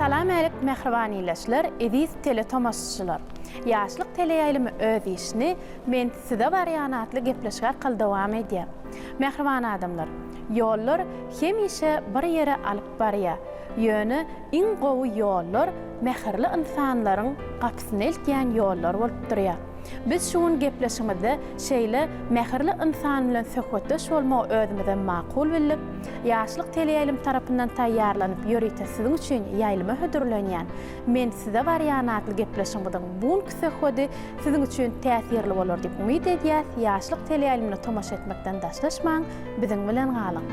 Salam alik mehribanileşler, ediz teletomasçılar. Yaşlyk teleýaýlymy öz işini men sizde barýanatly gepleşger kıl dowam edýär. Mehriban adamlar, ýollar hemişe bir ýere alyp barýar. Ýöne iň gowy ýollar mehirli insanlaryň gapysyny eltýän ýollar bolup durýar. Biz şuň gepleşimizde şeýle mehirli insan bilen söhbetdeş bolmak özümizden makul bilip, ýaşlyk teleýaýlym tarapyndan taýýarlanyp ýörite siziň üçin ýaýlyma hödürlenýän men size barýanatly gepleşimizden bu söhbeti siziň üçin täsirli bolar diýip umyt edýäs. Ýaşlyk teleýaýlymyny tomaşa etmekden daşlaşmaň, biziň bilen galyň.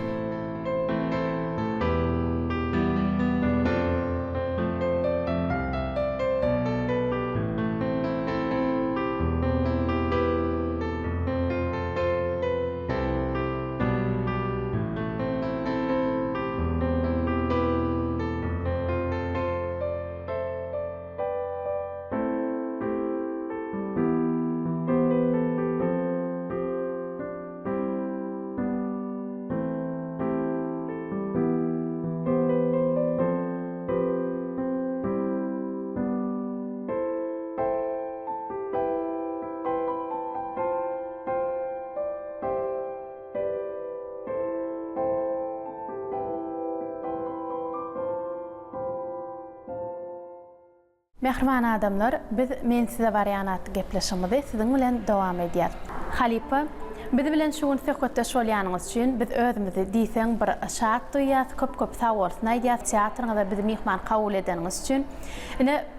Mehriban adamlar, biz men size barýanatly gepleşimizde siziň bilen dowam edýär. Halipa, biz bilen şuň söhbetdeş bolýanyňyz üçin biz özümizi diýseň bir şat duýýas, köp sag bolsun aýdýas. Teatrňyzda bizi mehman kabul edeniňiz üçin.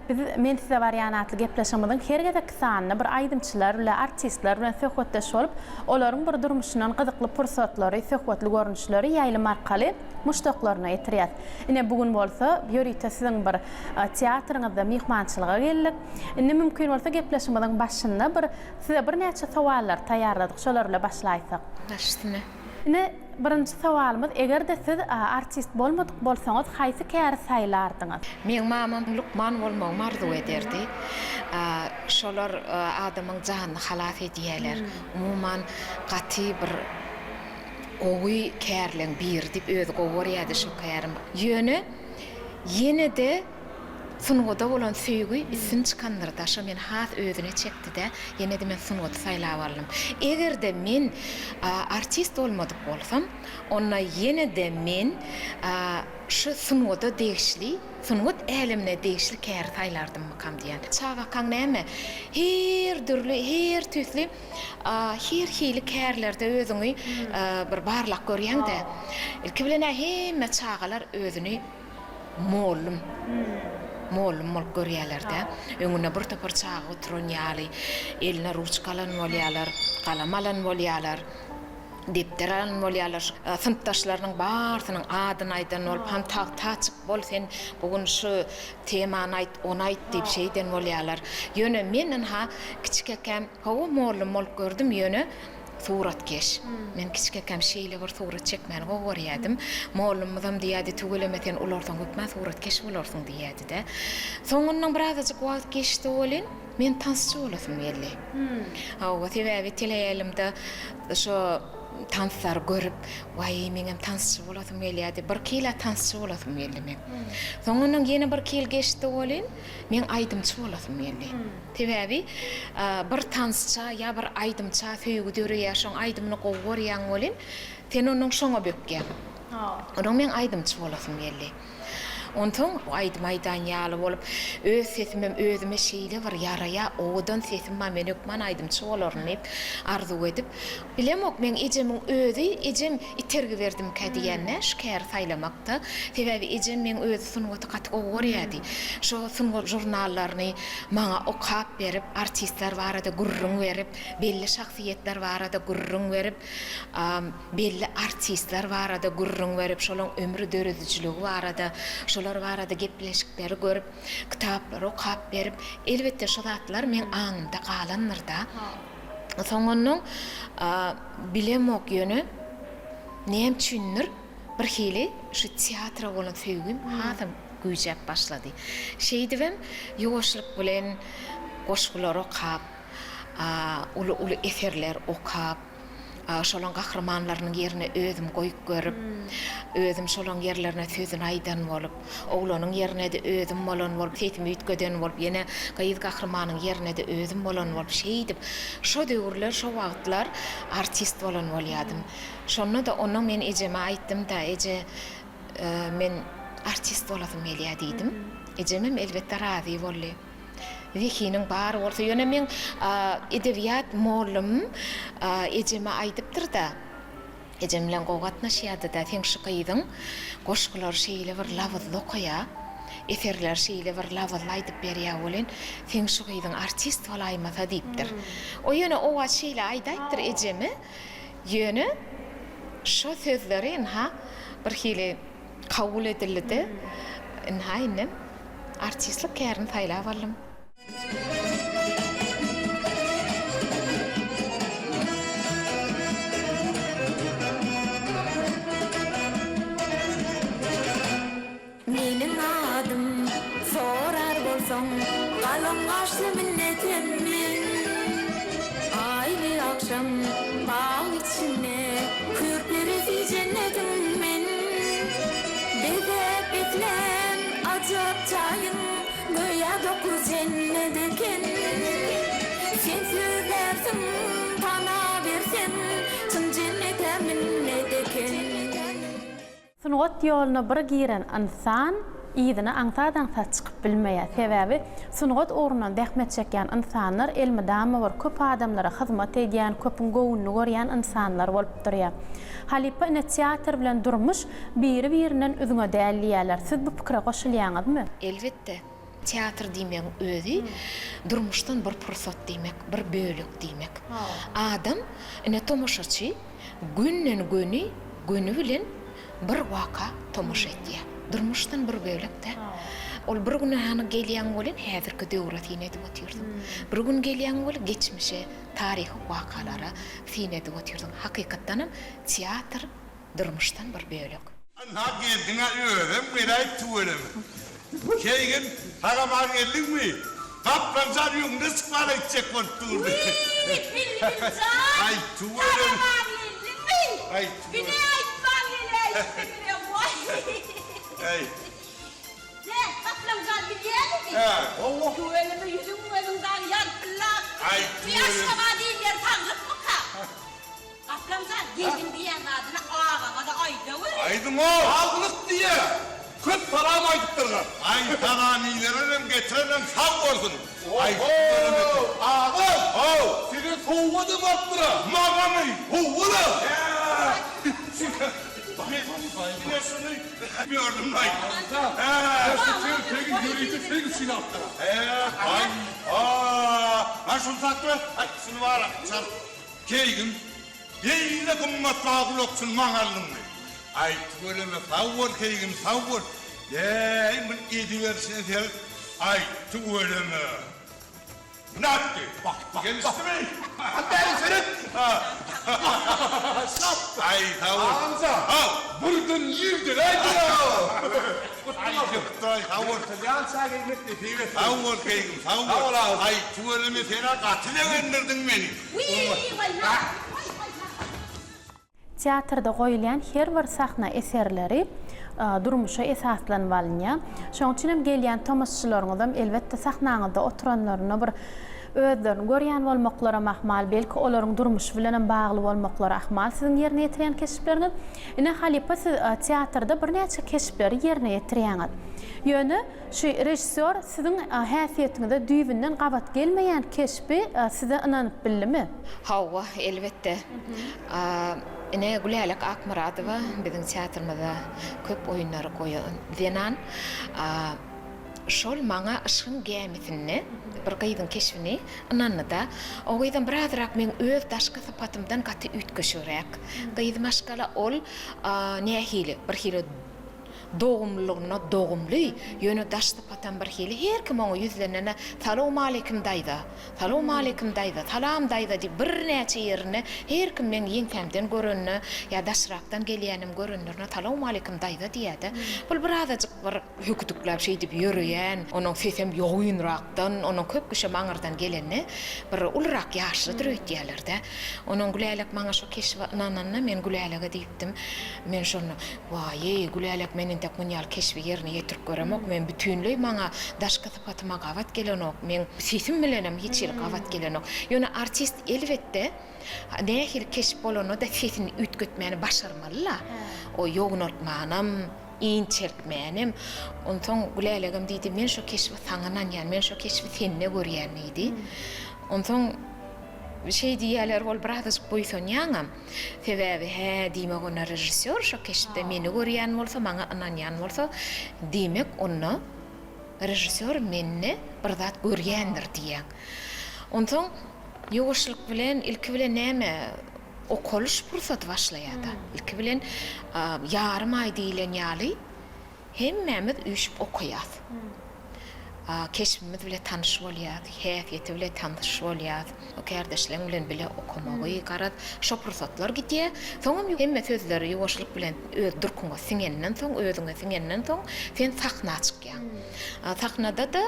Biz men size barýanatly gepleşimiziň her gezek sanyny bir aýdymçylar bilen artistler bilen söhbetdeş bolup, olaryň bir durmuşynyň gyzykly pursatlary, söhbetli görnüşleri ýaýlym arkaly muştaklaryna ýetirýär. Bugün bolsa, ýörite siziň bir teatrňyzda mehmançylyga geldik. Mümkin bolsa gepleşimiziň başynda size bir näçe sowallar taýýarladyk. Şolar bilen başlaýsak. Başdymy? Birinci sowalymyz, egerde siz artist bolmadyk bolsaňyz, haýsy käri saýlardyňyz? Meň mamam Lukman bolmagy marzu ederdi. Şolar adamyň janyny halas edýärler. Umuman gaty bir gowy kärleň bir dip özü gowurýady şu kärim. Ýöne ýene-de sungoda bolan söýgü isin çykandyrda. Şo men has özüne çekdi-de, ýene-de men sungoda saýlap aldım. Egerde men artist bolmadyk bolsam, onda ýene-de men şu sungoda degişli, sungot älimine degişli kär saýlardım mykam diýen. Çagakan näme? Her türlü, her tüsli, her hili kärlerde özüňi bir barlak görýän-de. Ilki bilen hemme çagalar özüni mollum görýärler-de. Öňüne bir topar çaga oturýarly, eline ruçkalan bolýarlar, kalam alan bolýarlar. Dipteran bolýarlar, sınıpdaşlarynyň barsynyň adyny aýdan bolup, "Han taçyk bol sen bugün şu temany aýt, onu aýt" diýip şeýden bolýarlar. Ýöne menen kiçikekam hawa mollum gördüm ýöne suratkeş. Men kiçikekam şeýle bir surat çekmäni gowurýadym. Mollumyzam diýýärdi, "Tügelemeten ulardan göpmä suratkeş bolarsyň" diýýärdi-de. Soňundan birazajyk wagt geçdi bolyn, men tansçy bolasym geldi. Hawa sebäbi teleýaýlymda şo tanslar görüp, "Vay, meňem tansçy bolasym gelýärdi. Bir kila tansçy bolasym geldi men." Soňundan ýene bir kil geçdi bolyn, men aýdymçy bolasym geldi. Sebäbi bir tansça ýa bir aýdymça söýgü dörýär, şoň aýdymyny gowurýan bolyn, sen onuň şoňa bökgen. Onuň men aýdymçy bolasym geldi. Ondan aýdym aýdan ýaly bolup, öz sesimem özüme şeýle bir ýaraya, odan sesim men ökman aýdymçy bolaryn hep arzu edip, bilemok men ejemiň özü, ejem itergi berdim kädiýänne, şu kär saýlamakda. Sebäbi ejem men özü sungoty gaty gowurýady. Şo sungot jurnallaryny maňa okap berip, artistler barada gurrun berip, belli şahsiýetler barada gurrun berip, belli artistler barada gurrun berip, şolaň ömrü dörüzçiligi barada, şolar barada gepleşikleri görüp, kitaplar okap berip, elbette şo zatlar men aňymda galanyrda. Soňundan bilemok ýöne näme düşünür bir hili şu teatra bolan söýgüm hazam güýjäp başlady. Şeýdibem ýoşlyk bilen goşgular okap, ulu eserler okap, şolan kahramanlarynyň ýerine özüm goýup görüp, özüm şolan ýerlerine sözün aýdan bolup, oglanyň ýerine de özüm bolan bolup, setimi üýtgeden bolup, ýene gaýyz kahramanyň ýerine de özüm bolan bolup, şeýdip, şo döwürler, şo wagtlar artist bolan bolýadym. Şonu da onu men ejeme aýtdym da, eje men artist bolasym gelýär diýdim. Ejemem elbetde razy boldy. Vekinin bar bolsa ýöne men edebiyat mollum ejeme aýdypdyr da. Ejem bilen gowgatnaşýardy da Teňşikyýdyň goşgulary şeýle bir lawazly okaýa, eferler şeýle bir lawazly aýdyp berýär bolen, Teňşikyýdyň artist bolaýmasa diýipdir. O ýöne o wat şeýle aýdaýdyr ejeme. Ýöne şo sözleri bir hili kabul edildi. Inhaýnym artistlik kärini taýlap aldym. Menin adım sorar bolsaň, galam gaşly minnetemmin. Aýly akşam baň içine kürperdi cennetim men. Bedep etlen ajap çayın, goýa dokuz cennet eken. Sen sözlersin, tana bersen, çyn cennetemin eken. Sunugat ýoluna bir giren insan ýygyny aňsa-daňsa çykyp bilmeýär. Sebäbi sunugat orundan dähmet çekýän insanlar elmydama bir köp adamlara hyzmat edýän, köpüň gowuny görýän insanlar bolup durýar. Halipa ine teatr bilen durmuş biri-birinden üzüňe dälýärler. Siz bu pikire goşulýaňyzmy? Elbetde. Teatr diýmek özi durmuşdan bir pursat diýmek, bir bölük diýmek. Adam ine tomoşaçy günden günü bilen bir waka tomoşa etýär. Durmuşdan bir bölükde. Ol bir gün hany gelýän bolen häzirki döwre tiň edip otyrdy. Bir gün gelýän bol geçmişe, taryhy wakalara tiň edip otyrdy. Hakykatdanam teatr durmuşdan bir bölük. Nagirdine öğren, miray tuğurum. Keyin, hagaman geldin mi? Kaplancar yungda sıkmala içecek var tuğurdu. Ay tuğurum. Ay tuğurum. Ay. Ne? Kaplancar bilýärmi? Allah. Tuğelimi yüzüm önünden yarpıllap. Ay Bir aşkama değiller tanrıp baka. Kaplancar geldim diyen adına ağama da ayda var. Aydın o. Ağlık diye. Kıt param aydıktırlar. Ay tananiylerim getirelim sağ olsun. Ay tuğurum. Ağam. Seni soğumadım attıra. Mağamı. Soğudu. Yine şunu gördüm lan. Peki yürüyüşü sen için attıra. Ay. Ben şunu saklı. Ay şunu var. Çal. Keygin. Yeyine kummat bağlı yoksun mağallım mı? Ay tuğuleme savur keygin savur. Yeyin bir ediversin sen. Ay tuğuleme. Ne yaptı? Bak. Gelişti mi? Hatta senin. Ay savur. Amca. Buradan yürüdün haydi ya. Ay yıktay savur. Yan sağa gitmekle teyvet. Savur keygin savur. Ay tuğuleme sana katile gönderdin beni. Teatrda goýulýan her bir sahna eserleri durmuşa esaslanmalyňa. Şoň üçin hem gelýän tomaşçylaryňyzam elbetde sahnaňyzda oturanlaryna bir özlerini görýän bolmaklara mahmal, belki olaryň durmuş bilen bagly bolmaklara ahmal siziň ýerine ýetirýän keşipleriniz. Ine halipa siz teatrda bir näçe keşipleri ýerine ýetirýäňiz. Ýöne şu rejissor siziň häsiýetiňizde düýbünden gabat gelmeýän keşipi size inanyp bildimi? Hawa elbetde. Ine Gülälek Akmuradowa biziň teatrymyzda köp oýunlary goýan. Denan şol maňa ışgyn gämitini, bir gyýdyň keşfini inandy. O gyýdan birazrak men öz daşky sapatymdan gaty üýtgeşerek. Gyýdy maşgala ol nähili, bir hili doğumluğuna doğumlu yönü daştı patan bir hili her kim onu yüzlenene salamu aleyküm dayda salamu aleyküm dayda salam dayda deyip bir neçe yerine her kim men yengtemden görünü ya daşraktan geliyenim görünürüne salamu aleyküm dayda diyedi. Bu birazcık bir hükütüklap şey deyip yürüyen onun sesem yoğunraktan onun köp kişi mağırdan geleni bir ulrak yaşlıdır ötüyelerdi. Onun güleylek bana şu keşfi nananna men güleylega deyiptim. Men şunu vay güleyleg menin tek munyal keşfi yerine yetirip göremok. Men bütünlüy bana daşka tıpatıma gavat gelenok. Men sesim bilenem hiçilik gavat gelenok. Yöne artist elbette ne hil keşif bolonu da sesini ütgötmeni başarmalı. O yoğunotmanam inçertmenim. Ondan güleylegim deydi men şu keşfi sanınan yani men şu keşfi senne görüyen idi. Ondan şey diyeler ol birazcık boyson yanam. Sebebi he demek ona rejissör şu keşifte meni görüyen olsa bana ananyan olsa demek onu rejissör meni bir zat görüyendir diyen. Ondan yoğuşluk bilen ilk bilen neme okuluş fırsat başlayadı. İlk bilen yarım ay deyilen yali hemmemiz üşüp okuyaz. Keşfimiz bile tanış olyad, hafiyeti bile tanış olyad. O kardeşlerim bilen bile okumağı karat. Şu fırsatlar gidiyor. Sonra hemme sözleri yoğuşluk bilen durkunga singenden son, özüne singenden son sen sahna çıkyan. Sahnada da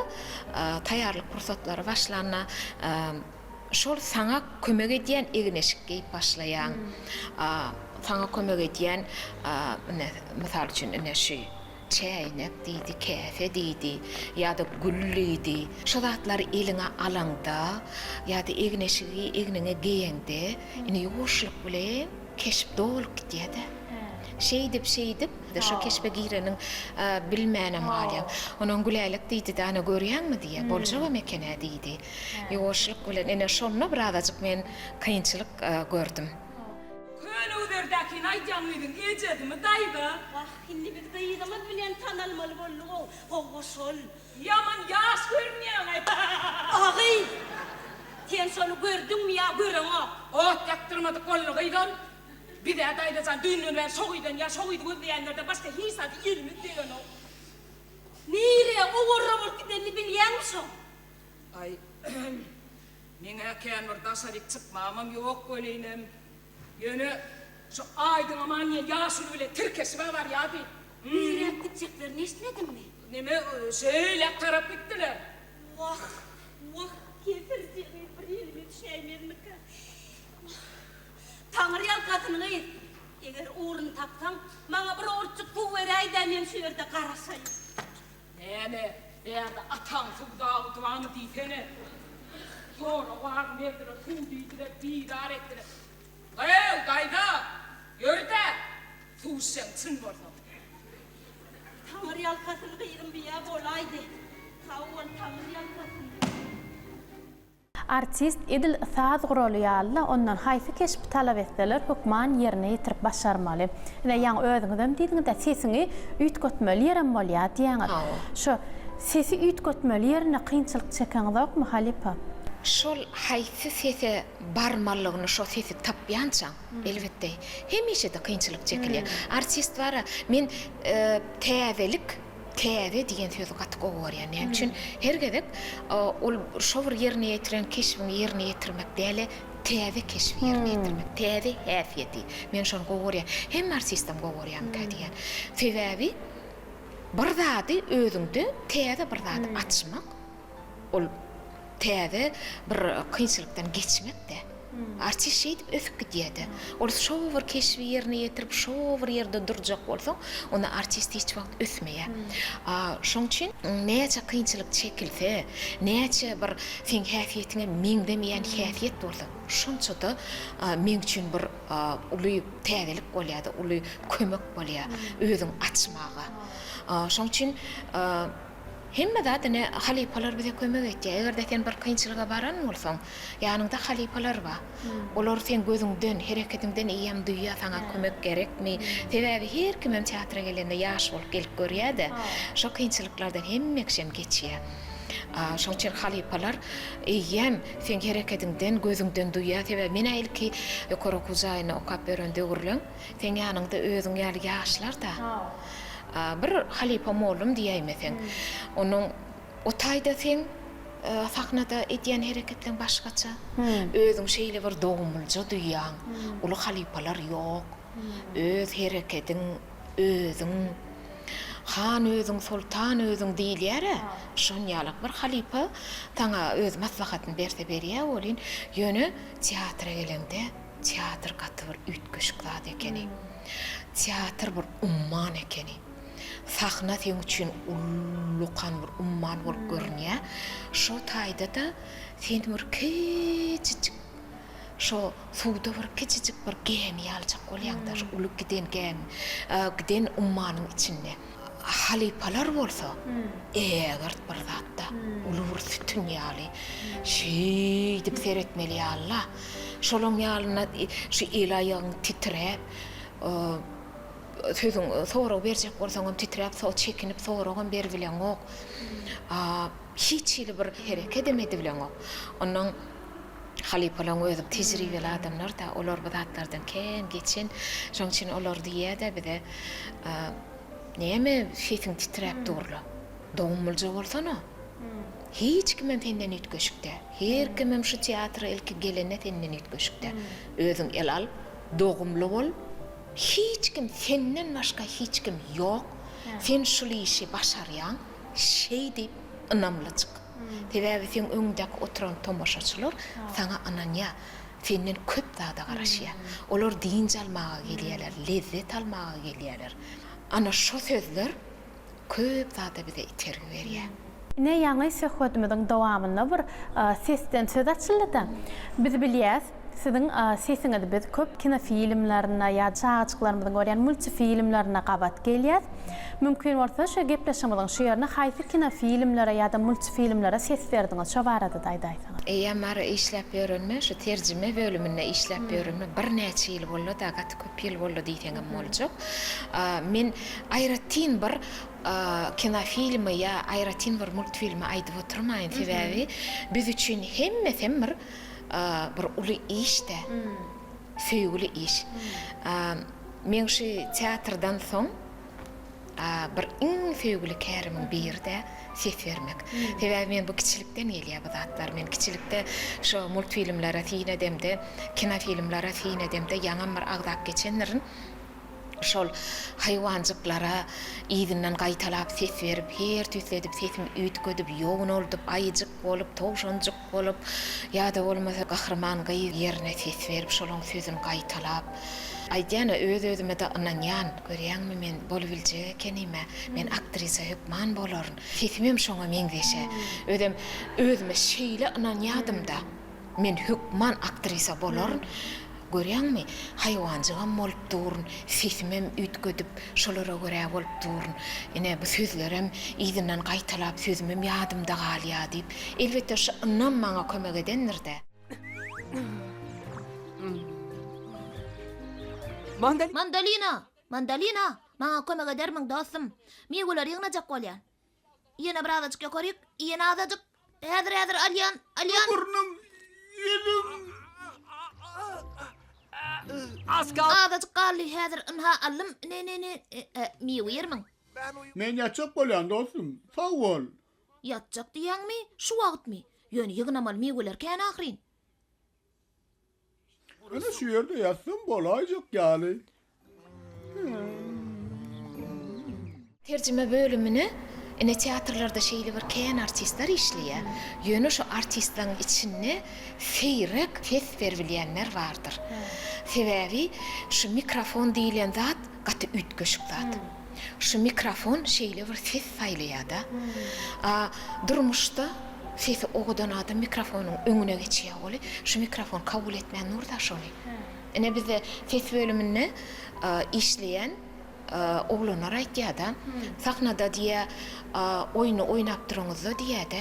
tayarlık fırsatları başlarına şol sana kömek ediyen egneşikki başlayan. Sana kömek ediyen misal için ne şey çaynak deydi, kafe deydi, ya da güllüydi. Şu zatları eline alanda, ya da egnine giyende, yine yoğuşluk bile keşif doğulup gidiyor da. Şey deyip, şu keşfe girenin bilmeyenim halim. Onun güleylik deydi de ana görüyen mi diye, bolcava mekene deydi. Yoğuşluk bile, yine şonuna birazcık men kıyınçılık gördüm. Könüderdeki aycanlıydın, ecedi mi daydı? Vah, şimdi bir dayıdımız bilen tanalmalı bolluğu. O sol. Yaman yaş görmeyen ayda. Ağay! Sen sonu gördün mü ya, görün o. Ot yaktırmadık kolluğuydan. Bir de daydı sen düğünün ver soğuydun ya soğuydu gözleyenlerde başka hiç adı ilmi diyen o. Nire o vurra gidenini biliyor musun? Ay, mine ken bir dasarik çıkmamam yok öyleyim. Yine şu aydın aman ya yaşın öyle Türkesi var ya abi. Nire gideceklerini işledin mi? Neme şöyle taraf gittiler. Vah, vah, getireceğim bir ilmi şeymerini ki. Tanrı yalkatını gayet. Eğer uğrunu tapsam, bana bir orçuk bu verey de men şöyle karasayım. Neme, eğer atan fıgdağı duanı diytene. Sonra var metro tu diytine bir dar ettine. Hey, dayda, yürü de, tu sen tın vardı. Tanrı yalkatını gayırım bir ya bolaydı. Tavuğun Tanrı yalkatını. Artist Edil Sazguroluyalla ondan hayfı keşif talep etseler hükman yerine yitirip başarmalı. Yine yan özüngüdem dediğinde sesini ütgötmeli yerim bolya diýeňiz. Şu sesi ütgötmeli yerine kıyınçılık çeken yok mu Halipa? Şol haysi sesi barmalygyny şo sesi tapýança elbetde hemişe de kıyınçılık çekilýär. Artist var men täze diýen sözi gaty gowurýar. Näme üçin her gezek ol şo bir ýerine ýetiren keşfini ýerine ýetirmek däle täze keşfi ýerine ýetirmek, täze häsiýeti. Men şonu gowurýar. Hem artistim gowurýam diýen. Sebebi bir zady özüňde täze bir zady açmak ol täze bir kıyınçylykdan geçmek de. Artist şey öfük gidiyordu. Ol şo bir keşfi yerine yetirip şo bir yerde duracak bolsa, onu artist hiç vakt öfmeye. Şoň üçin näçe kıyınçylyk çekilse, näçe bir sen häsiýetine meňdemeýän häsiýet bolsa, şonça da meň üçin bir uly täzelik bolýar, uly kömek bolýar özüň açmaga. Şoň üçin hemme zatene halipalar bize kömek etdi. Eger de sen bir kıyınçylyga baran bolsaň, ýanynda halipalar bar. Olar sen gözüňden, hereketiňden iýem duýýar, saňa kömek gerekmi? Sebebi her kim hem teatra gelende ýaş bolup gelip görýärdi. Şo kıyınçylyklardan hemmekşem geçýär. Şoň üçin halipalar iýem sen hereketiňden, gözüňden duýýar. Sebebi men aýlky ýokary kuzaýyna okap beren döwürleň, sen ýanynda özüň ýaly ýaşlar da. bir halipa molum diýeýmesen. Onun o taýda sen sahnada edýän hereketleň başgaça. Özüň şeýle bir dogumulja duýýan. Ulu halipalar ýok. Öz hereketiň özüň Han özüň sultan özüň diýilýär. Şonýalyk bir halipa taňa öz maslahatyny berse berýär bolyn ýöne teatra gelende teatr gaty bir üýtgeşik zat ekeni. Teatr bir umman ekeni. Sahna sen üçin ullukan bir umman bolup görünýär. Şo taýda da sen bir kiçik şo suwda bir kiçik bir gemi ýaljak bolýandyr. Uluk giden gemi, giden ummanyň içinde. Halipalar bolsa, egert bir zatda, ulur sütün ýaly, şeýdip seretmeli ýalla. Şolong ýalyna şu el aýagyň titrep, sözüň soňra berjek bolsaň titrep, sol çekinip soňra berbilen ok. Hiç bir hereket edemedi bilen ok. Onuň halipalar özü tejribeli adamlar da olar bu zatlardan ken geçen, şoň üçin olar diýär-de bide Näme şeýtiň titrep durla. Dogumulja bolsana. Hiç kimem senden üýtgeşikde. Her kimem şu teatra ilki gelene senden üýtgeşikde. Özüň el al, dogumly bol. Hiç kim senden başga hiç kim ýok. Sen şu işi başarýan, şeý diýip ynamlyjyk. Sebäbi sen öňdäk oturan tomaşaçylar saňa ananya senden köp zada garaşýar. Olar diýinç almaga gelýärler, lezzet almaga gelýärler. Ana şu sözler köp zada bize itergi berýär. Ne ýaňy söhbetimiziň dowamynda bir sesten söz açyldy. Biz bilýäs, siziň sesiňiz biz köp kino filmlerine ýa çağçyklarymyzyň görýän multifilmlerine gabat gelýär. Mümkin bolsa şu gepleşmemiziň şu ýerine haýsy kino filmlere ýa-da multifilmlere ses berdiňiz şo barada daýdaýsyňyz. Eýamar işläp ýörünme, şu terjime bölümine işläp ýörünme bir näçe ýyl boldy, dagat köp ýyl boldy diýsengem boljak. Men aýratyn bir kino filmi ýa aýratyn bir multfilmi aýdyp oturmaýyn. Sebäbi biz üçin hemme bir uly işde, söýgüli iş. Men şu teatrdan soň bir söýgüli kärimim birde ses vermek. Sebäbi men bu kiçilikden gelýär bu zatlar. Men kiçilikde şu multfilmlere fin edemde, kino filmlere fin edemde ýaňam bir agzap geçenlerin şol haýwanjyklara ýygynyň gaýtalap ses berip, her tüsledip sesimi üýtgedip, ýogun oldup, aýjyk bolup, towşanjyk bolup, ýa-da bolmasa gahrman gaýy ýerine ses berip, şolaň sözüni gaýtalap. Aýdýana öz-özüme de ananýan, görýäňmi men bolup biljek ekenime, men aktrisa hökman bolaryn. Sesimem şoňa meňzeşe. Özüme şeýle ananýadym da, men hökman aktrisa bolaryn. Görýäňmi? Haýwanjygam bolup durun, sesimem üýtgedip, şolara görä bolup durun. Ene bu sözlerem ýygynyň gaýtalap, sözümem ýadymda galýar diýip, elbetde şu anam maňa kömek edendir-de. Mandalina, maňa kömek edermiň dostum. Meýguler ýygnajak bolýan. Ýene bir azajyk ýokaryk, ýene azajyk. Häzir alýan. Burnum, yelim. Azajyk galdy, häzir ynha alym. Ne, meýgu ýermiň. Men ýatjak bolýan dostum. Sag bol. Ýatjak diýäňmi? Şu wagtmy? Ýöne ýygnamal meýguler kän ahyryn. Ana şu ýerde ýatsam bolaýjak ýaly. Terjime bölümini ene teatrlarda şeýle bir kän artistler işleýär. Ýöne şu artistlaryň içinde feýrek ses berbilýänler bardyr. Sebäbi şu mikrofon diýilen zat gaty üýtgeşik zat. Şu mikrofon şeýle bir ses saýlaýar-da. Durmuşda sesi oğudan adam mikrofonyň öňüne geçýär boly. Şu mikrofon kabul etmän nurda şoly. Ene bize ses bölümini işleyen oğlanlar aýtýar-da, sahnada diýär, oýny oýnap duraňyzda diýär-de,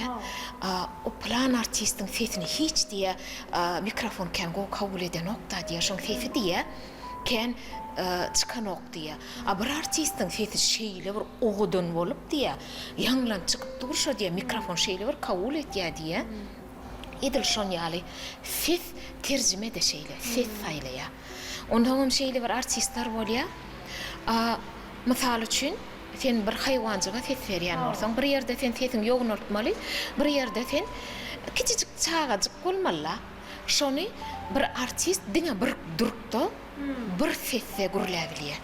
o plan artistiň sesini hiç diýär, mikrofon kän kabul eden okda diýär, şoň sesi diýär, kän çıkan ok diýär. Bir artistiň sesi şeýle bir oğudan bolup diýär, ýanglan çykyp durşa diýär, mikrofon şeýle bir kabul etýär diýär. Edil şoň ýaly ses terjime de şeýle, ses saýlaýar. Ondan şeýle bir artistler bolýar. Mysal üçin sen bir hayvanjyga ses berýän bolsaň, bir ýerde sen sesiň ýognurtmaly, bir ýerde sen kiçijik çağajyk bolmaly. Şonu bir artist diňe bir durupda bir sesse gürläp bilýär.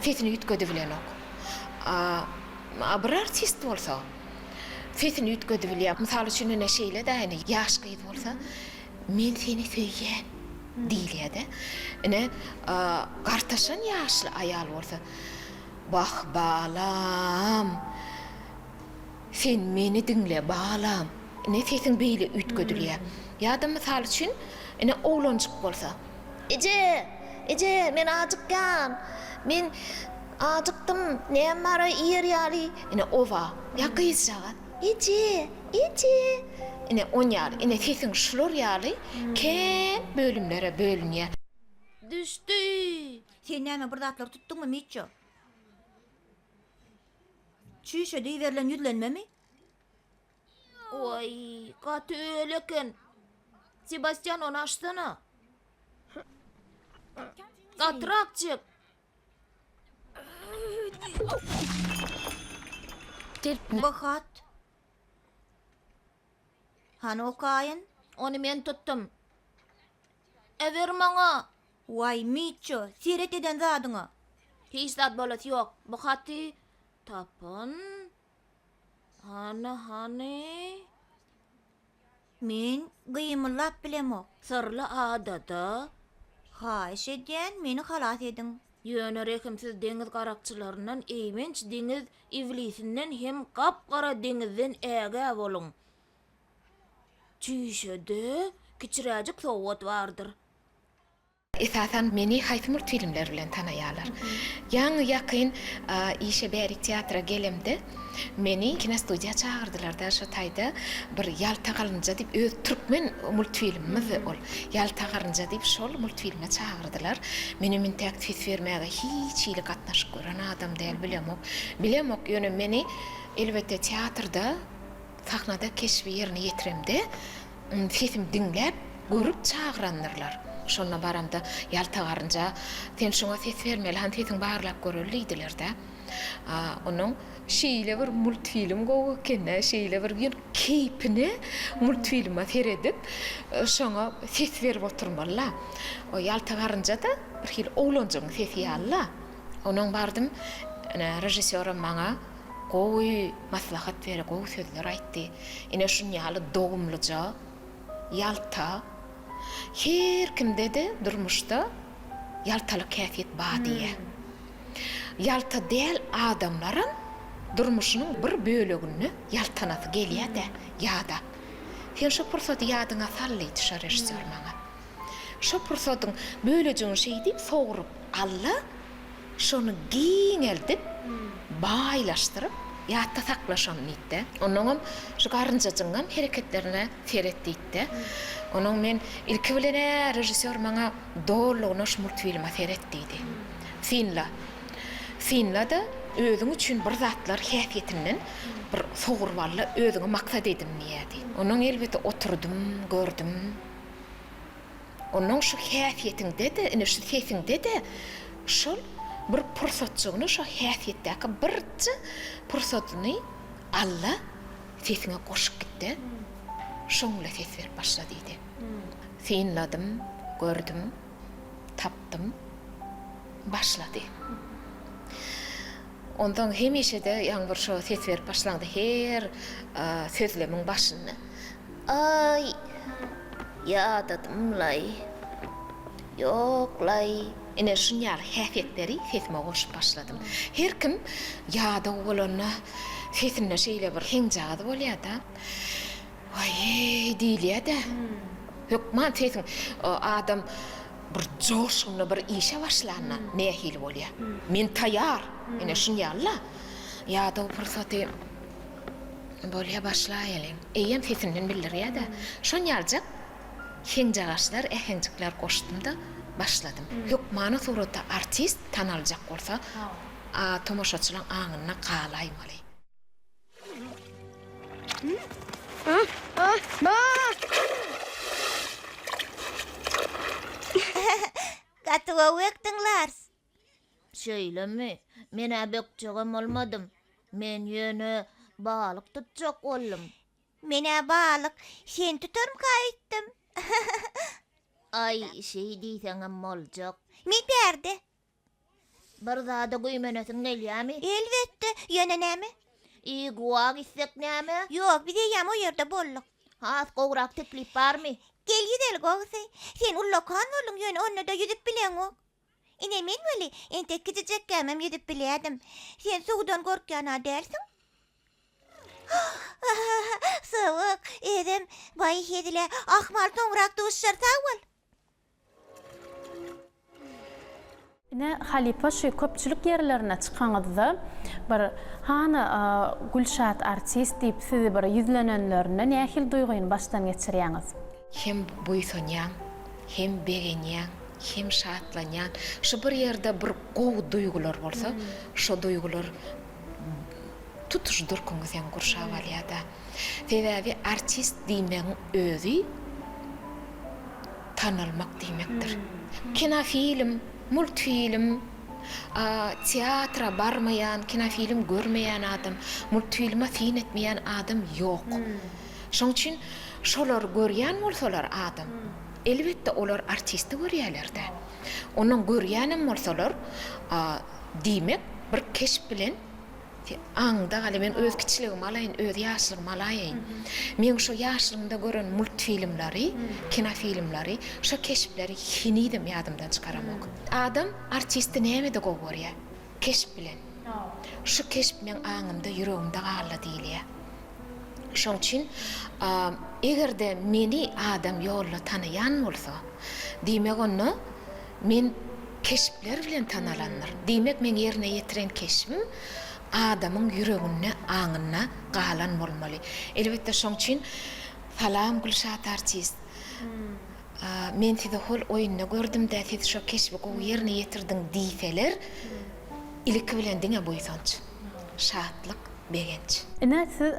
Sesini ýetgedi bilen ok. Bir artist bolsa sesini ýetgedi bilýär. Mysaly üçin ne şeýle däni ýaş gyýdy bolsa, men seni söýýän diýilýär-de. Ine gartaşan ýaşly aýal bolsa, "Bak balam, sen meni dinle balam." Ne sesin beýle ýetgedilýär. Ýa-da mysaly üçin ine oglanjyk bolsa, "Ece, men ajykkan. Men ajyktym. Näme ýer ýaly?" Ine owa, ýa gyýjaga. "Ece." Ine oňar, ine sesin şular ýaly kän bölümlere bölünýär. Düştü. Sen näme bir zatlar tutduňmy Mitço? Çüşe diýerilen ýüzlenmemi? Oy, gaty öleken. Sebastian onu açsana. Gatrakçık. Bakat. Han okayın? Onu men tuttum. Ever maňa. Vay Mitço, seret eden zadyňa. Hiç zat bolat ýok. Bakaty tapın. Hani. Men gıymıllap bilemok. Sırlı adada. Haýyş edýän meni halas ediň. Ýöne rekimsiz deňiz garakçylarynyň eýmenç deňiz iblisinden hem gapgara deňizden äge boluň. Çüşede kiçiräjik sowat bardyr. Esasen meni haýsy multfilmler bilen tanaýarlar. Ýaňy ýakyn işe bärik teatra gelemde meni kinostudiýa çağırdylar şu taýda bir ýalta galynja diýip öz türkmen multfilmimiz ol. Ýalta galynja diýip şol multfilme çağırdylar. Meni min täklif bermäge hiç ýyly gatnaşyp gören adam däl bilemok ýöne meni elbetde teatrda sahnada keşfi ýerine ýetiremde sesim dinläp görüp çağıranlarlar. Şonna baramda ýalta garynja sen şoňa ses bermeli, han sesiň barlap göreldiler-de. Onuň şeýle bir multfilm gowy kenne, şeýle bir keypini multfilma seredip şoňa ses berip oturmalylar. O ýalta garynja da bir hil oglanjyň sesi ýalla. Onuň bardym, rejissörim maňa gowy maslahat berip, gowy sözler aýtdy. Ine şun ýaly dogumlyja ýalta her kimde de durmuşda yaltalı käfiyet badiye. Yalta del adamların durmuşunun bir bölügünü yaltanası gelýär-de ýa-da. Sen şu pursatı ýadyňa sallydy şu rejissör maňa. Şu pursatyň bölejigini şeý diýip soňurup alla, şonu giňeldip, baýlaşdyryp ýatda saklaşan ýitde. Onuň şu garynjaçyňam hereketlerine seretdi. Onuň men ilki bilen rejissör maňa dolugna şu multfilma seretdi. Finlada özüň üçin bir zatlar häsiýetinden bir sogurwalla özüňe maksat edinmeýärdi. Onuň elbetde oturdum, gördüm. Onuň şu häsiýetinde de, ine şu sesinde de şol bir pursatçygyny şu häsiýetdäki birçi pursatyny alla sesine goşup gitdi. Şoňla ses berip başlady. Finladım, gördüm, tapdım, başlady. Ondan hemişe de ýaňbyr şu ses berip başlandy her sözlemiň başyny. Ay, ýadadymlay. Ýoklay. Ine şunýal häsiýetleri sesime goşup başladym. Her kim ýada bolany sesine şeýle bir heňjady bolýar-da. Ay, diýilýär-de. Hökman sesin adam bir joşuny bir işe başlanyna nähil bolýar. Men taýar. Ine şunýalla. Ýa-da pursaty bolýa başlaýalyň. Eýem sesinden bildirýär-de. Şunýalja heňjagaşlar, eheňjikler goşdum-da başladım. Hökmany suratda artist tanaljak bolsa, tomoşaçylaryň aňyna galaýmaly. Gatwa wektin Lars. Şöylemi, men abekçegem olmadım. Men yöne balık tutacak oldum. Mene balık, sen tutarım kayıttım. Ay, şey deysenem olacak. Mi berdi? Bir daha da güymenesin neliyami? Elbette, yönenemi. İyi guğa gitsek nemi? Yok, bir de yam o yerde bolluk. Has kovrak teklif var mı? Gel gidelim oğuzay. Sen ullakan olun yön onunla da yüzüp bilen o. İnemin veli, ente küçücek gelmem yüzüp biledim. Sen sudan korkana dersin? Soğuk, edem, bay hedile, ahmar tonrak duşlar sağ ol. Ne Halipa şu köpçülük yerlerine çıkanıda bir hana Gülşat artist deyip sizi bir yüzlenenlerine ne hil duyguyun baştan geçiriyeniz? Hem buysanyan, hem begenyan, hem şatlanyan. Şu bir yerde bir goğu duygular bolsa, şu duygular tutuşdur konuşan kurşavaliyada. Sebebi artist demeğin özü tanılmak demektir. Kinofilm, multfilm, tiyatra barmayan, kinofilm görmeyen adam, multfilme fin etmeyen adam yok. Şoň üçin şolar görýän bolsalar adam, elbette olar artisti görýärler-de. Onuň görýänem bolsalar, demek bir keşp bilen аңда гаly men öz kiçiligim alaýyn, öz ýaşlygym alaýyn. Men şu ýaşlygymda gören multfilmleri, kinofilmleri, şu keşpleri hinidim ýadymdan çykaramok. Adam artisti näme-de görýär? Keşp bilen. Şu keşp men aňymda, ýüregimde galy diýilýär. Şoň üçin egerde meni adam ýolla tanaýan bolsa, demek onu men keşpler bilen tanalanır. Demek men ýerine ýetiren keşpim adamın yüreğine, ağına galan bolmaly. Elbette şoň üçin salam Gülşat artist. Men sizi hol oýunda gördüm de siz şu keşbi gowy ýerine ýetirdiň diýseler, ilki bilen diňe boýsanç. Şatlyk begenç. Ne siz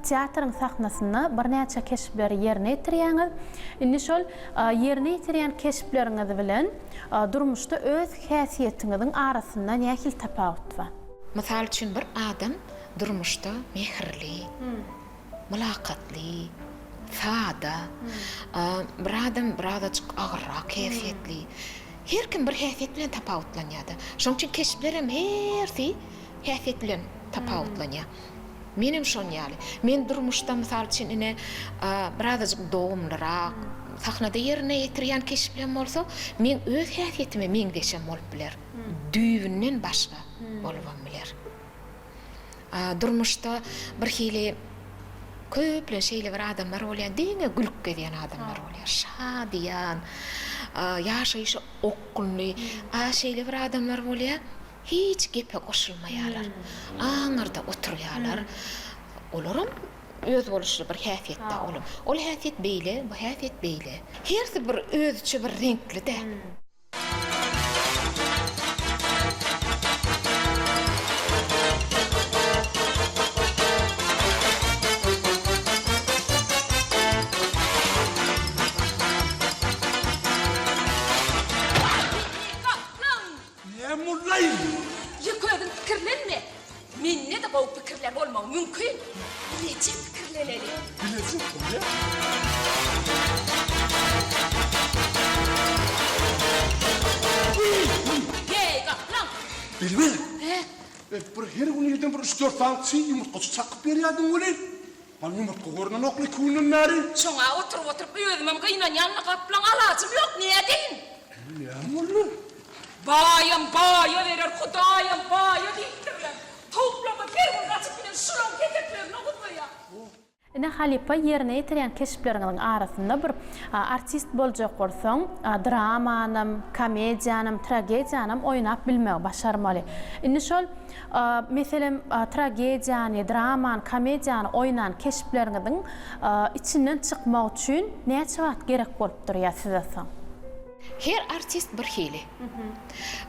teatrın sahnasyna bir näçe keşpleri ýerine ýetirýäňiz. Indi şol ýerine ýetirýän keşpleriňiz bilen durmuşda öz häsiýetiňiziň arasynda nähil tapawut bar? Misal üçün bir adam durmuşda mehirli, mülakatli, sada, bir adam birazcık ağırrak, keyfiyetli. Her kim bir keyfiyet bilen tapawutlanýardy. Şoň üçin keşplerim hersi keyfiyet bilen tapawutlanýar. Menim şoň ýaly. Men durmuşda misal üçün ine birazcık dogumlyrak, sahnada ýerine ýetirýän keşplerim bolsa, men öz keyfiyetime meňdeşem bolup biler. Düýünden başga bolubam biler. Durmuşda bir hili köple şeýle bir adamlar bolýar, diňe gülüp gedýän adamlar bolýar, şadýan, ýaşaýyşy okkully, şeýle bir adamlar bolýar, hiç gepe goşulmaýarlar, aňyrda oturýarlar. Olaram öz boluşy bir häsiýetde olum. Ol häsiýet beýle, bu häsiýet beýle. Hersi bir özçe bir renkli de. Yıkıyordun fikirlenme. Minne de bu fikirler olmağı mümkün. Nece fikirlenelim? Bilesin ya. Hey kaplan. Bilmem. Bir her gün yerden bir 3-4 saat yumurta çakıp berýärdim öyle. Ben yumurta gornan okly kuyunun nari. Şoňa oturup öýdüm gynan ýanyna kaplan alacım yok ne edin? Ya mulla. Bayam baya verer, Hudayam baya deyipdirler. Toplama bir gün kaçıp giden şulan keteklerini okutmaya. Ne Halipa ýerine ýetirýän keşpleriňiň arasynda bir artist boljak bolsaň, dramanam, komediýanam, tragediýanam oýnap bilmek başarmaly. Indi şol meselem tragediýany, draman, komediýany oýnan keşpleriňiň içinden çykmak üçin näçe wagt gerek bolup durýar size? Her artist bir hili.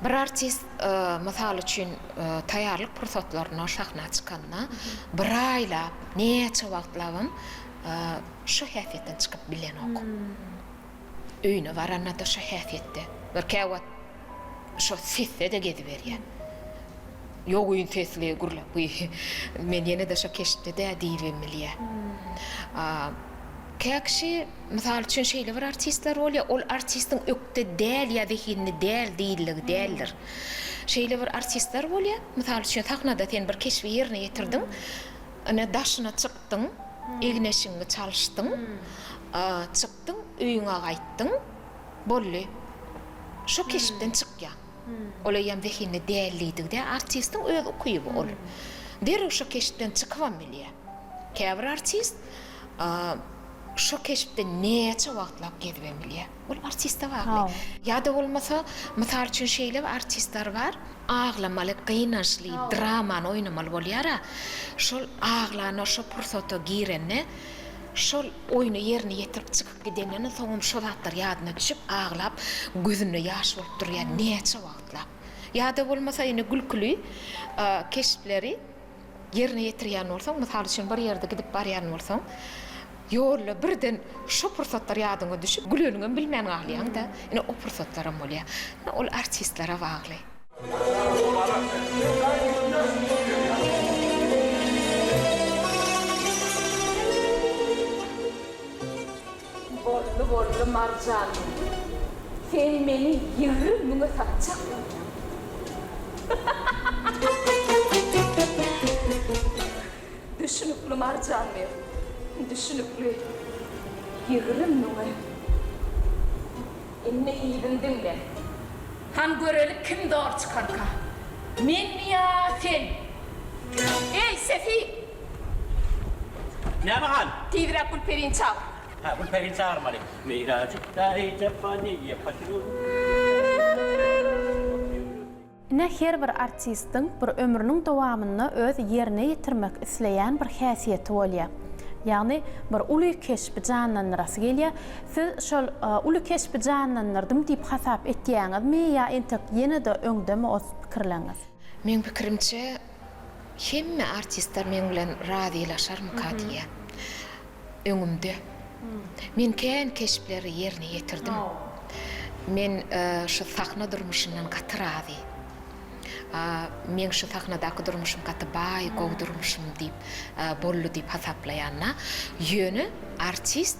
Bir artist misal üçün taýýarlyk pursatlaryna sahna çykanna bir aýlap, neçe wagtlabam şu häsiýetden çykyp bilen ok. Öýüne baranda da şu häsiýetde. Bir käwat şo sesse de gediberýär. Yoğun sesli gurlap bu. Men yine de şo keşte de diýilmeli. Käkşi misal üçin şeýle bir artistler bolýar, ol artistin ökde däl ýa-da hinni däl diýilligi däldir. Şeýle bir artistler bolýar, misal üçin sahnada sen bir keşfi ýerine ýetirdiň, ana daşyna çykdyň, egneşiňi çalyşdyň, çykdyň, öýüňe gaýtdyň, bolly. Şo keşipden çykýar. Ola ýam wehinni dälliýdi-de artistin öz okuýy ol. Derä şo keşipden çykýanmeli. Käbir artist şo keşipden neçe wagtlap gedibemeli. Ol artistde bagly. Ýa-da bolmasa, misal üçin şeýle artistler bar, ağlamaly, gynançly, dramany oýnamaly bolýar. Şol ağlany, şo pursata girenne, şol oyunu ýerine ýetirip çykyp gidenini soňam şol zatlar ýadyna düşüp ağlap, gözüne ýaş bolup durýar neçe wagtlap. Ýa-da bolmasa ýene gülküli keşipleri ýerine ýetirýän bolsaň, misal üçin bir ýerde gidip barýan bolsaň, ýolla birden şo pursatlar ýadyňa düşüp güleniňi bilmän galýaň da, ine o pursatlar bolýar. Ol artistlere bagly. Bollu marjan. Sen meni 20 müňe satjak. Düşünüpli marjan men. Düşünüpli 20 müňe. Inne ýyldym men. Han görelik kim doğru çıkarka? Men ya sen? Ey Sefi! Ne bakan? Tivrek Gülperiň çağır. Ha, bu perin çağırmalı. Miracıkta cepani yapatırım. Ne her bir artistin bir ömrünün dowamyny öz ýerine ýetirmek isleýän bir häsiýeti bolýar. Yani bir uly keşpi janyny rast gelýär. Siz şol uly keşpi janyny diýip hasap etýäňizmi ýa entek ýene-de öňdemi o pikirleňiz? Men pikirimçe hemme artistler men bilen radylaşarmy kadiýa. Öňümde. Men kän keşpleri ýerine ýetirdim. Men şu sahna durmuşyndan gatyrady. Men şu sahnadaky durmuşym gaty baý, gowy durmuşym diýip bollu diýip hasaplaýanna, ýöne artist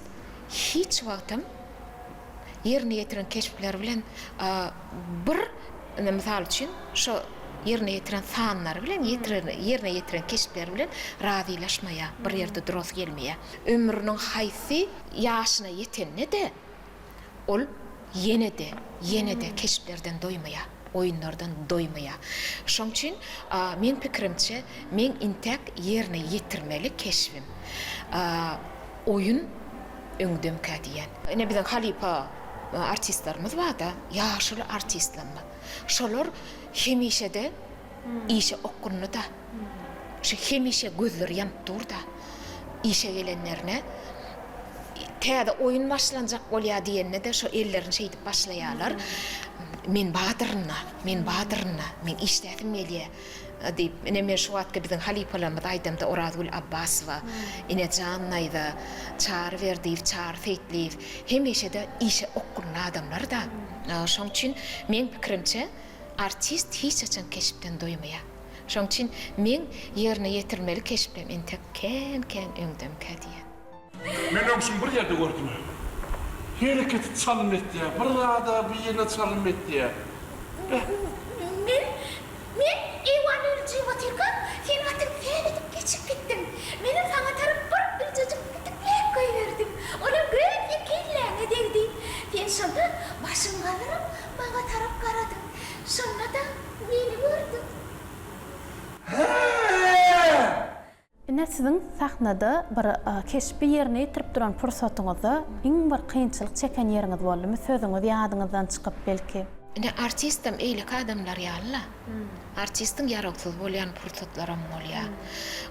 hiç wagtym ýerine ýetiren keşpler bilen bir misal üçin şu ýerine ýetiren sanlar bilen ýerine ýetiren keşpler bilen radylaşmaýa, bir ýerde duras gelmeýä. Ömrüniň haýsy ýaşyna ýetenne de ol ýene de keşplerden doýmaýa, oyunlardan doýmaýa. Şoň üçin men pikirimçe men intek ýerine ýetirmeli keşfim. Oyun öňdüm kädiýän. Ene biziň halipa artistlerimiz var da, ýaşly artistlerimiz. Şolar hemişe de işe okunnu da. Şu hemişe gözleri yanıp dur da. İşe gelenlerine täze oyun başlanjak bolýar diýenne de şu ellerini şeýdip başlaýarlar. Men badyryna, men işlädim gelýär. Diýip, ene men şu wagtda biziň halipalarymyz aýdymda Orazgul Abbasowa, ene Jannaýda, Çar Berdiýew, Çar Feýtliýew, hemişe de işe okunna adamlar da. Şoň üçin men pikirimçe artist hiç açan keşipden doýmaýar. Şoň üçin men ýerine ýetirmeli keşipim entek kän öňdüm kädiýär. Men öňsüm bir ýerde gördüm. Hereketi çalym etdi. Bir da bir ýerine çalym etdi. Men ewanyrjy watirka, sen watyk sen edip geçip gitdim. Menim saňa tarap bir jajyk gitip goýberdim. Ona göp ýekilläňe degdi. Sen şonda başyň galyryp maňa tarap garadyň. Şonda da meni gördüm. Ne siziň sahnada bir keşpi ýerine ýetirip duran pursatyňyzda iň bir kynçylyk çeken ýeriňiz boldymy? Sözüňiz ýadyňyzdan çykyp belki. Ne artistim eýlik adamlar ýaly. Artistin ýaraksyz bolýan pursatlarym bolýar.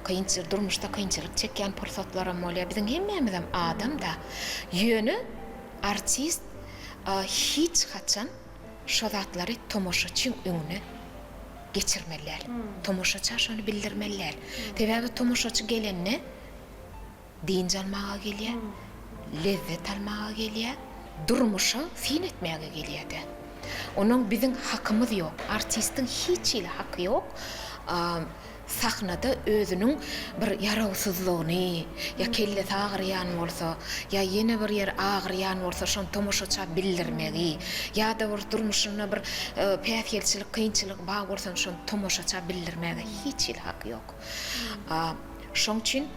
Kynçylyk durmuşda kynçylyk çeken pursatlarym bolýar. Biziň hemmemizem adam da. Ýöne artist hiç haçan şo zatlary tomoşaçyň öňüne geçirmeler. Tomoşaça şonu bildirmeler. Sebäbi tomoşaçy gelenne diýinç almaga gelýär, lezzet almaga gelýär, durmuşa fin etmäge gelýär. Onun bizim hakkımız yok. Artistin hiç ile hakkı yok. Sahnada özünün bir yaravsızlığını, ya kelle ağrıyan olsa, ya yeni bir yer ağrıyan olsa, şon tomoşaça bildirmegi, ya da bir durmuşuna bir peyfiyelçilik, kıyınçılık bağ olsa, şon tomoşaça bildirmegi hiç ile hakkı yok. Şon için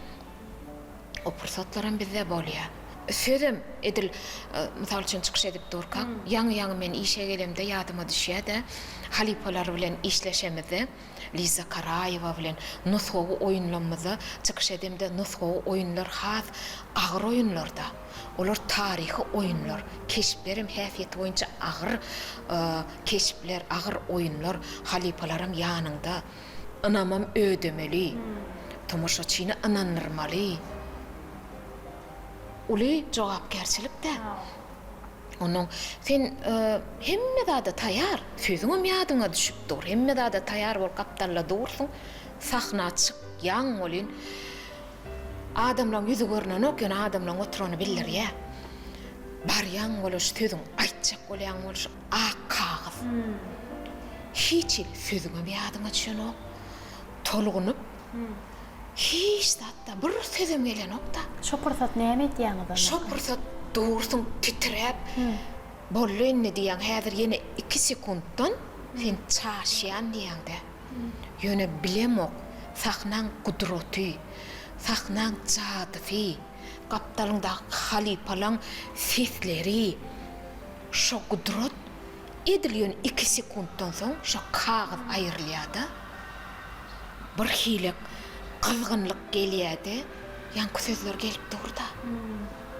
o fırsatların bizde bolya. Sözüm edil, misal için çıkış edip durkan, yanı men işe gelemde yadıma düşüyede, halipalar bilen işleşemizde, Liza Karayeva bilen nusxoğu oyunlamızda çıkış edimde nusxoğu oyunlar haz ağır oyunlarda. Olar tarihi oyunlar, keşiflerim hafiyet boyunca ağır keşifler, ağır oyunlar, halipalarım yanında. Anamam ödemeli, tomoşaçını ananırmalı. Uli cevapkerçilik de. Onun sen hemme da tayar, sözüňem ýadyňa düşüp dur. Hemme da tayar bol kaptalla dursun. Sahna açyk, ýaň bolyn. Adamlaryň ýüzi görnen okyn adamlaryň oturany bilir ýa. Bar ýaň boluş sözüň aýtjak bolýan boluş ak kagys. Hiç il sözüňem ýadyňa düşenok. Tolgunup hiç da bir sözüm gelen okda. Şo pursat näme edýäňiz? Şo pursat dursun titrep. Bollen ne diýen häzir ýene 2 sekunddan sen çaşýan diýende. Ýöne bilemok sahnaň gudraty, sahnaň jadyfy, kaptalyňda halipalaň sesleri. Şo gudrat edilýän 2 sekunddan soň şo kagys aýrylýardy. Bir hilek kızgınlık gelýärdi. Ýanky sözler gelip durda.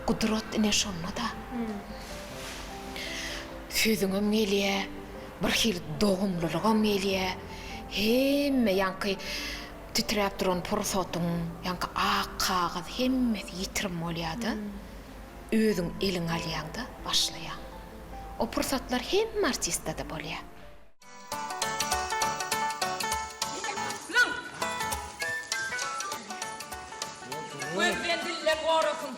Gudrat ine şonda. Sözüňem gelýär, bir hil dogumlulygam gelýär. Hemme ýanky titrep duran pursatyň, ýanky ak kagys hemmesi ýitirim bolýardy. Özüň eliň alýanda başlaýar. O pursatlar hem artistda da bolýar. Buyurun dille korukun.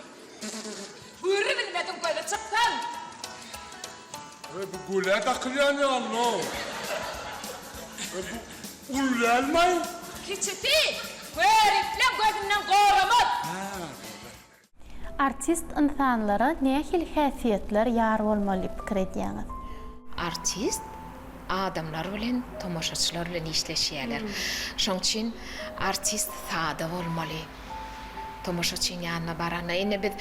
Buyurun bilmedin böyle çıktın. Bu gule takılyan ya Allah. Bu ullanmay. Keçeti. Bu herifler gözünden korumak. Artist insanlara nähil häsiýetler ýar bolmaly pikir edýäňiz? Artist adamlar bilen, tomoşaçylar bilen işleşýärler. Şoň üçin artist sada bolmaly. Tomoşaçyň ýanyna barana. Ene biz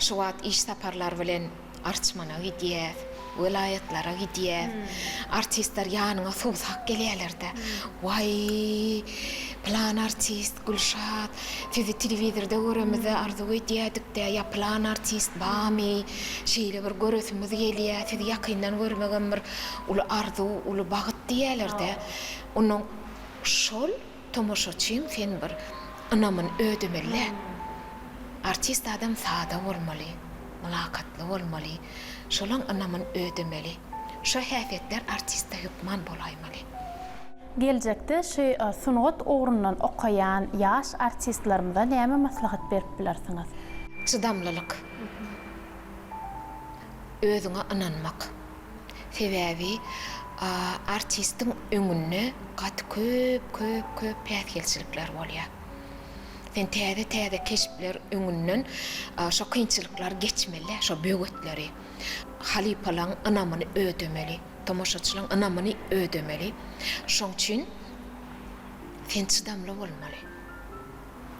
şu wagt iş saparlar bilen arçmana gidýär, vilayetlara gidýär. Artistler ýanyna sowsak gelýärler-de. Vay, plan artist Gülşat, sizi telewizorda göremiz, arzu edýärdik-de, ya plan artist bamy, şeýle bir göresimiz gelýär, sizi ýakyndan görmegen bir ulu arzu, ulu bagyt diýerler-de. Onuň şol tomoşaçyň sen bir anamyn ödemeli. Artist adam sada bolmaly, mulakatly bolmaly, şolaň anamyn ödemeli. Şo häsiýetler artistda hükman bolaýmaly. Geljekde şu sunugat ugrundan okayan ýaş artistlarymyza näme maslahat berip bilersiňiz? Çydamlylyk. Özüňe inanmak. Sebäbi artistin öňünde gat köp päsgelçilikler bolýar. Sen täze keşipler öňünden şo kynçylyklar geçmeli, şo bögetleri. Halipalaň anamyny ödemeli, tomoşaçylaň anamyny ödemeli. Şoň üçin sen çydamly bolmaly.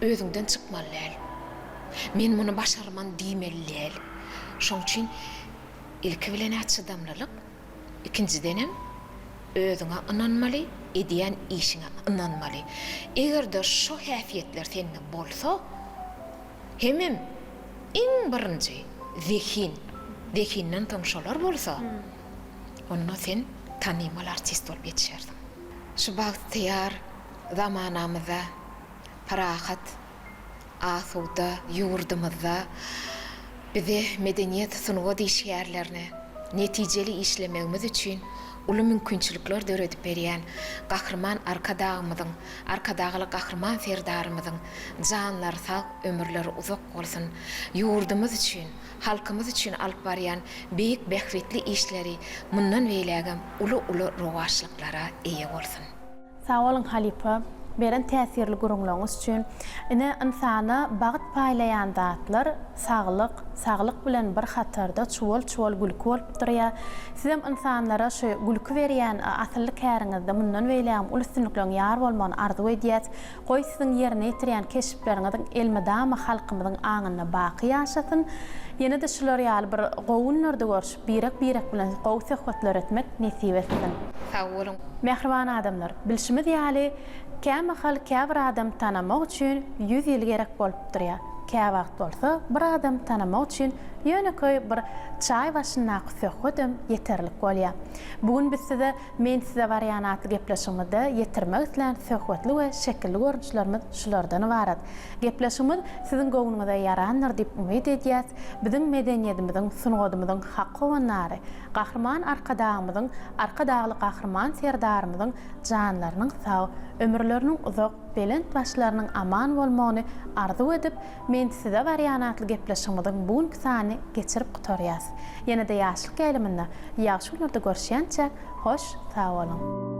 Özüňden çykmaly. Men muny başarman diýmeli. Şoň üçin ilki bilen çydamlylyk, ikincidenem özüňe inanmaly, edýän işiňe inanmaly. Egerde şo häsiýetler sende bolsa, hemem iň birinji zehinden toňşalar bolsa, onda sen tanymaly artist bolup ýetişerdiň. Şu bagtýar zamanamyzda parahat asuda ýurdumyzda bize medeniýet sunugy diýişýärlerni netijeli işlemegimiz üçin ulu mümkinçilikler döredip berýän gahrman arkadagymyzyň, arkadagyly gahrman serdarymyzyň janlary sag, ömürleri uzak bolsun. Ýurdumyz üçin, halkymyz üçin alyp barýan beýik behwetli işleri mundan beýlegem ulu rowaşlyklara eýe bolsun. Sağ olun Halipa. Beren täsirli gurulmagyňyz üçin ine insana bagyt paýlaýan zatlar saglyk bilen bir hatarda çuwal gülki bolup durýar. Sizem insanlara şu gülki berýän asylly käriňizde mundan beýläm ulustynlyklaryň ýar bolmagyny arzu edýäs. Goý siziň ýerine ýetirýän keşifleriňiziň elmedama halkymyzyň aňyna baky ýaşasyn. Ýene de şular ýaly bir gowunlarda görüşip birek bilen gowy söhbetler etmek nesip etsin. Sağ olun. Mehriban adamlar, bilşimiz ýaly käme hal käbir adam tanamak üçin 100 ýyl gerek bolup durýar. Käbir wagt bolsa bir adam tanamak üçin ýöneköy bir çaý başyna söhbetem ýeterlik bolýar. Bugun biz size men size barýanatly gepleşigimizde ýetirmek bilen söhbetli we şekilli görünüşlerimiz şulardan ibarat. Gepleşigimiz siziň gowunuňyza ýarandyr diýip umyt edýäs. Biziň medeniýetimiziň, sungadymyzyň haqqywany, gahrman arkadagymyzyň, arkadagly gahrman serdarymyzyň janlarynyň sag, ömürleriniň uzak, belent başlarynyň aman bolmagyny arzu edip, men size barýanatly gepleşigimiziň bugunky sany geçirip gutarýas. Ýene-de ýaşlyk eliminde ýaşy günlerde görüşýänçe hoş, sag bolun.